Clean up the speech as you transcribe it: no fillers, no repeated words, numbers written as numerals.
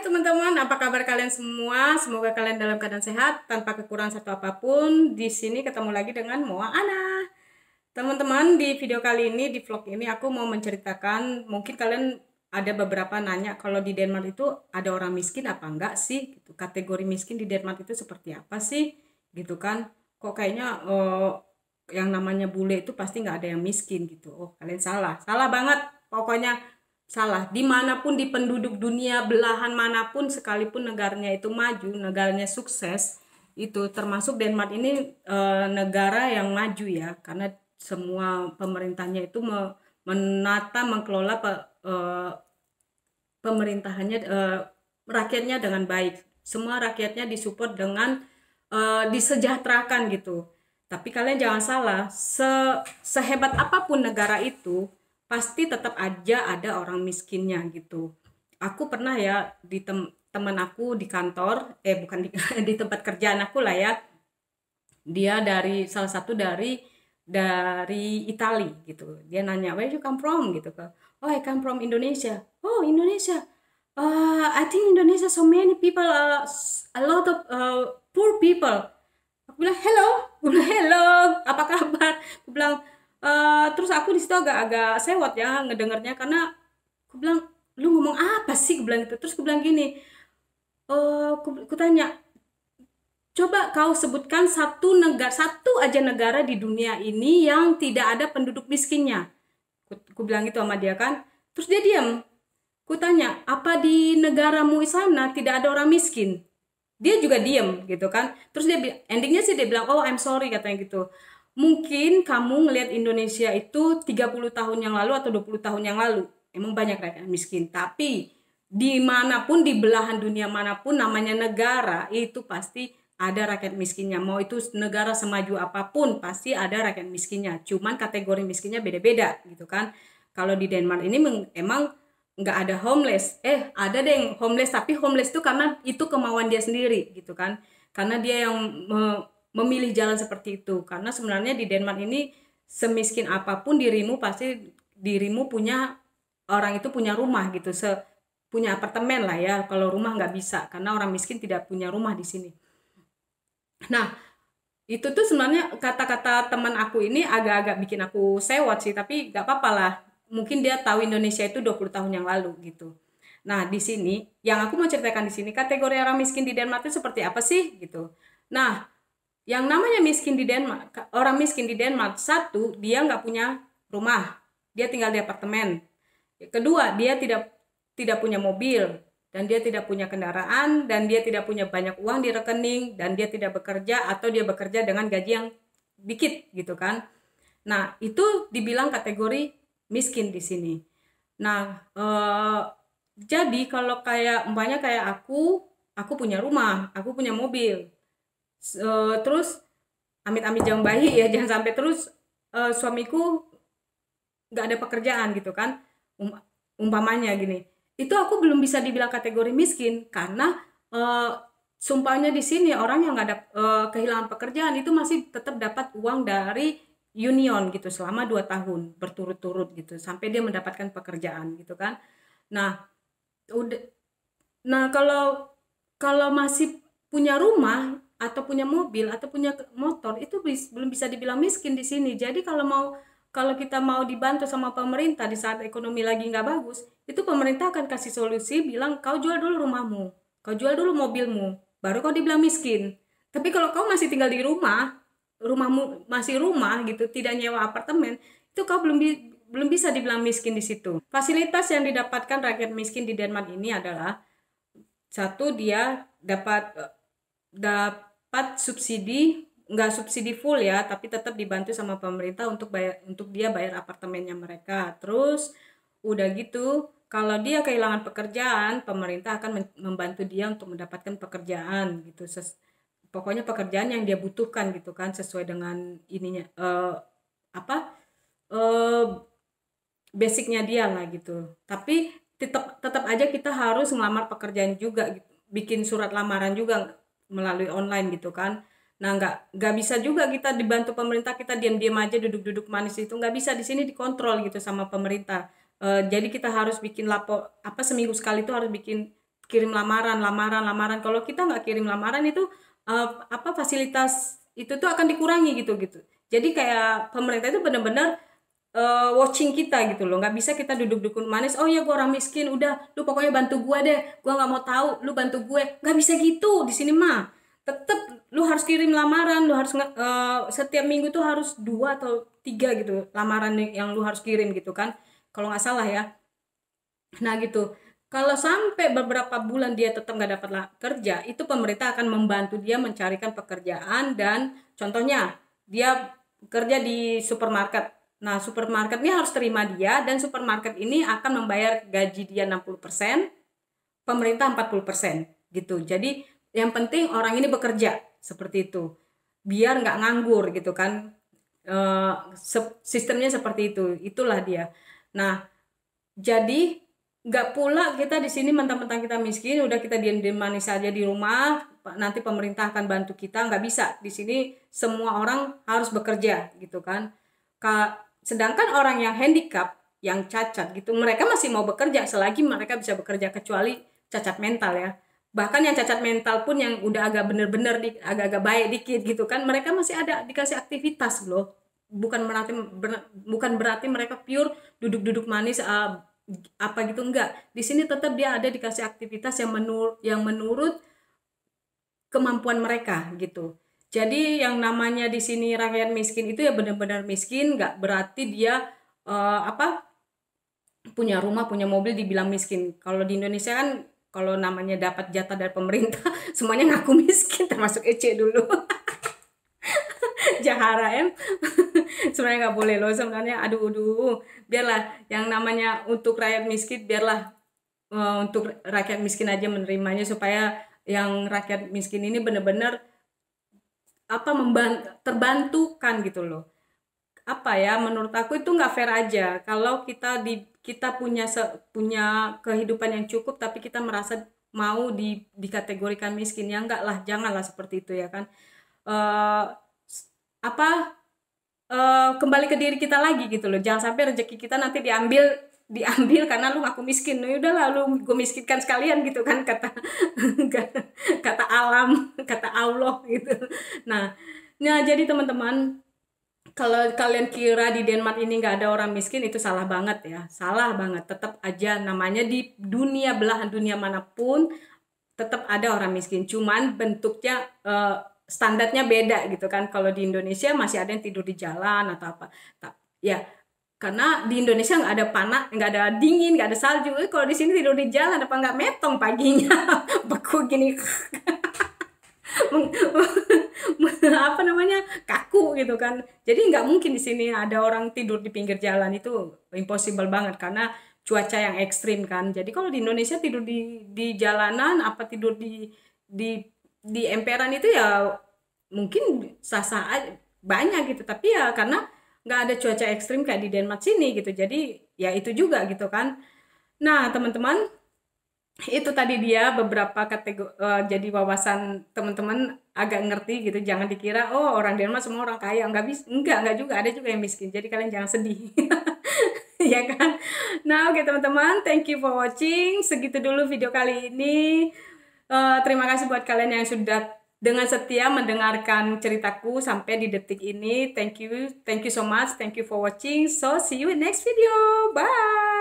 teman-teman, apa kabar kalian semua? Semoga kalian dalam keadaan sehat, tanpa kekurangan satu apapun. Di sini ketemu lagi dengan Moa Ana. Teman-teman, di video kali ini, di vlog ini, aku mau menceritakan, mungkin kalian ada beberapa nanya, kalau di Denmark itu ada orang miskin apa enggak sih? Gitu. Kategori miskin di Denmark itu seperti apa sih? Gitu kan? Kok kayaknya yang namanya bule itu pasti nggak ada yang miskin gitu. Oh, kalian salah. Salah banget. Pokoknya salah. Dimanapun di penduduk dunia, belahan manapun, sekalipun negaranya itu maju, negaranya sukses, itu termasuk Denmark ini negara yang maju ya, karena semua pemerintahnya itu menata, mengelola pemerintahannya, rakyatnya dengan baik. Semua rakyatnya disupport dengan disejahterakan gitu. Tapi kalian jangan salah, sehebat apapun negara itu, pasti tetap aja ada orang miskinnya gitu. Aku pernah ya di teman aku di kantor, bukan di, di tempat kerjaan aku lah ya. Dia dari salah satu dari Itali gitu. Dia nanya, where you come from gitu kan. Oh, I come from Indonesia. Oh, Indonesia. I think Indonesia so many people, a lot of poor people. Aku bilang hello, apa kabar? Aku bilang terus aku di situ agak sewot ya ngedengernya, karena aku bilang lu ngomong apa sih? Aku bilang gitu. Terus aku bilang gini, aku tanya, coba kau sebutkan satu aja negara di dunia ini yang tidak ada penduduk miskinnya. Aku bilang gitu sama dia kan. Terus dia diam. Aku tanya, apa di negaramu sana tidak ada orang miskin? Dia juga diem gitu kan. Terus dia endingnya sih dia bilang, oh I'm sorry katanya gitu. Mungkin kamu ngelihat Indonesia itu 30 tahun yang lalu atau 20 tahun yang lalu emang banyak rakyat miskin, tapi dimanapun, di belahan dunia manapun, namanya negara itu pasti ada rakyat miskinnya. Mau itu negara semaju apapun pasti ada rakyat miskinnya, cuman kategori miskinnya beda-beda gitu kan. Kalau di Denmark ini emang nggak ada homeless, ada deh yang homeless, tapi homeless itu karena itu kemauan dia sendiri gitu kan, karena dia yang memilih jalan seperti itu. Karena sebenarnya di Denmark ini semiskin apapun dirimu, pasti dirimu punya, orang itu punya rumah gitu, punya apartemen lah ya. Kalau rumah nggak bisa, karena orang miskin tidak punya rumah di sini. Nah, itu tuh sebenarnya kata-kata teman aku ini agak-agak bikin aku sewot sih, tapi nggak apa-apa lah. Mungkin dia tahu Indonesia itu 20 tahun yang lalu gitu. Nah, di sini yang aku mau ceritakan di sini, kategori orang miskin di Denmark itu seperti apa sih gitu. Nah, yang namanya miskin di Denmark, orang miskin di Denmark, satu, dia nggak punya rumah, dia tinggal di apartemen. Kedua, dia tidak punya mobil, dan dia tidak punya kendaraan, dan dia tidak punya banyak uang di rekening, dan dia tidak bekerja, atau dia bekerja dengan gaji yang dikit gitu kan. Nah, itu dibilang kategori miskin di sini. Nah, jadi kalau kayak umpamanya kayak aku punya rumah, aku punya mobil, terus amit-amit jangan bayi ya, jangan sampai terus suamiku nggak ada pekerjaan gitu kan, umpamanya gini, itu aku belum bisa dibilang kategori miskin, karena sumpahnya di sini orang yang nggak ada kehilangan pekerjaan itu masih tetap dapat uang dari union gitu selama 2 tahun berturut-turut gitu sampai dia mendapatkan pekerjaan gitu kan. Nah, udah, nah kalau masih punya rumah atau punya mobil atau punya motor itu belum bisa dibilang miskin di sini. Jadi kalau kita mau dibantu sama pemerintah di saat ekonomi lagi nggak bagus, itu pemerintah akan kasih solusi, bilang kau jual dulu rumahmu, kau jual dulu mobilmu, baru kau dibilang miskin. Tapi kalau kau masih tinggal di rumah, rumahmu masih rumah gitu, tidak nyewa apartemen, itu kau belum bisa dibilang miskin di situ. Fasilitas yang didapatkan rakyat miskin di Denmark ini adalah, satu, dia dapat subsidi, nggak subsidi full ya, tapi tetap dibantu sama pemerintah untuk dia bayar apartemennya mereka. Terus udah gitu, kalau dia kehilangan pekerjaan, pemerintah akan membantu dia untuk mendapatkan pekerjaan gitu. Pokoknya pekerjaan yang dia butuhkan gitu kan, sesuai dengan ininya, basicnya dia lah gitu. Tapi tetap aja kita harus ngelamar pekerjaan juga gitu, bikin surat lamaran juga melalui online gitu kan. Nah, nggak bisa juga kita dibantu pemerintah, kita diam-diam aja duduk-duduk manis, itu nggak bisa. Di sini dikontrol gitu sama pemerintah. Jadi kita harus bikin lapor, seminggu sekali itu harus bikin, kirim lamaran. Kalau kita nggak kirim lamaran itu apa fasilitas itu tuh akan dikurangi gitu. Jadi kayak pemerintah itu benar-benar watching kita gitu loh. Nggak bisa kita duduk-duduk manis, oh ya gue orang miskin, udah lu pokoknya bantu gue deh, gue nggak mau tahu lu bantu gue. Nggak bisa gitu di sini mah. Tetep lu harus kirim lamaran, lu harus setiap minggu tuh harus 2 atau 3 gitu lamaran yang lu harus kirim gitu kan, kalau nggak salah ya. Nah gitu, kalau sampai beberapa bulan dia tetap nggak dapat kerja, itu pemerintah akan membantu dia mencarikan pekerjaan. Dan contohnya dia kerja di supermarket. Nah supermarket ini harus terima dia, dan supermarket ini akan membayar gaji dia 60%, pemerintah 40% gitu. Jadi yang penting orang ini bekerja, seperti itu, biar nggak nganggur gitu kan. Sistemnya seperti itu, itulah dia. Nah jadi nggak pula kita di sini mentang-mentang kita miskin udah kita diam-diam manis saja di rumah, nanti pemerintah akan bantu kita. Nggak bisa, di sini semua orang harus bekerja gitu kan. Sedangkan orang yang handicap, yang cacat gitu, mereka masih mau bekerja selagi mereka bisa bekerja, kecuali cacat mental ya. Bahkan yang cacat mental pun yang udah agak bener-bener agak-agak baik dikit gitu kan, mereka masih ada dikasih aktivitas loh. Bukan berarti mereka pure duduk-duduk manis apa gitu, enggak. Di sini tetap dia ada dikasih aktivitas yang menurut kemampuan mereka gitu. Jadi yang namanya di sini rakyat miskin itu ya benar-benar miskin, nggak berarti dia punya rumah, punya mobil dibilang miskin. Kalau di Indonesia kan kalau namanya dapat jatah dari pemerintah semuanya ngaku miskin, termasuk Ece dulu. Jahara sebenarnya nggak boleh loh sebenarnya. Aduh, biarlah yang namanya untuk rakyat miskin, biarlah untuk rakyat miskin aja menerimanya, supaya yang rakyat miskin ini benar-benar terbantukan gitu loh. Menurut aku itu nggak fair aja kalau kita punya kehidupan yang cukup tapi kita merasa mau dikategorikan miskin. Ya enggak lah, janganlah seperti itu ya kan. Kembali ke diri kita lagi gitu loh. Jangan sampai rezeki kita nanti diambil karena lu ngaku miskin. Nah, udahlah lu gue miskinkan sekalian gitu kan, kata alam, kata Allah gitu. Nah jadi teman-teman, kalau kalian kira di Denmark ini nggak ada orang miskin, itu salah banget ya, salah banget. Tetap aja namanya di belahan dunia manapun tetap ada orang miskin, cuman bentuknya standarnya beda gitu kan. Kalau di Indonesia masih ada yang tidur di jalan atau apa, ya karena di Indonesia nggak ada panas, nggak ada dingin, nggak ada salju. Kalau di sini tidur di jalan apa nggak metong paginya beku gini kaku gitu kan. Jadi nggak mungkin di sini ada orang tidur di pinggir jalan, itu impossible banget karena cuaca yang ekstrim kan. Jadi kalau di Indonesia tidur di jalanan apa tidur di emperan itu ya mungkin sah-sah aja, banyak gitu. Tapi ya karena nggak ada cuaca ekstrim kayak di Denmark sini gitu, jadi ya itu juga gitu kan. Nah teman-teman, itu tadi dia beberapa kategori, jadi wawasan teman-teman agak ngerti gitu. Jangan dikira oh orang Denmark semua orang kaya, enggak juga, ada juga yang miskin, jadi kalian jangan sedih. Ya kan. Nah oke teman-teman, thank you for watching. Segitu dulu video kali ini. Terima kasih buat kalian yang sudah dengan setia mendengarkan ceritaku sampai di detik ini. Thank you so much, thank you for watching. So see you in next video, bye.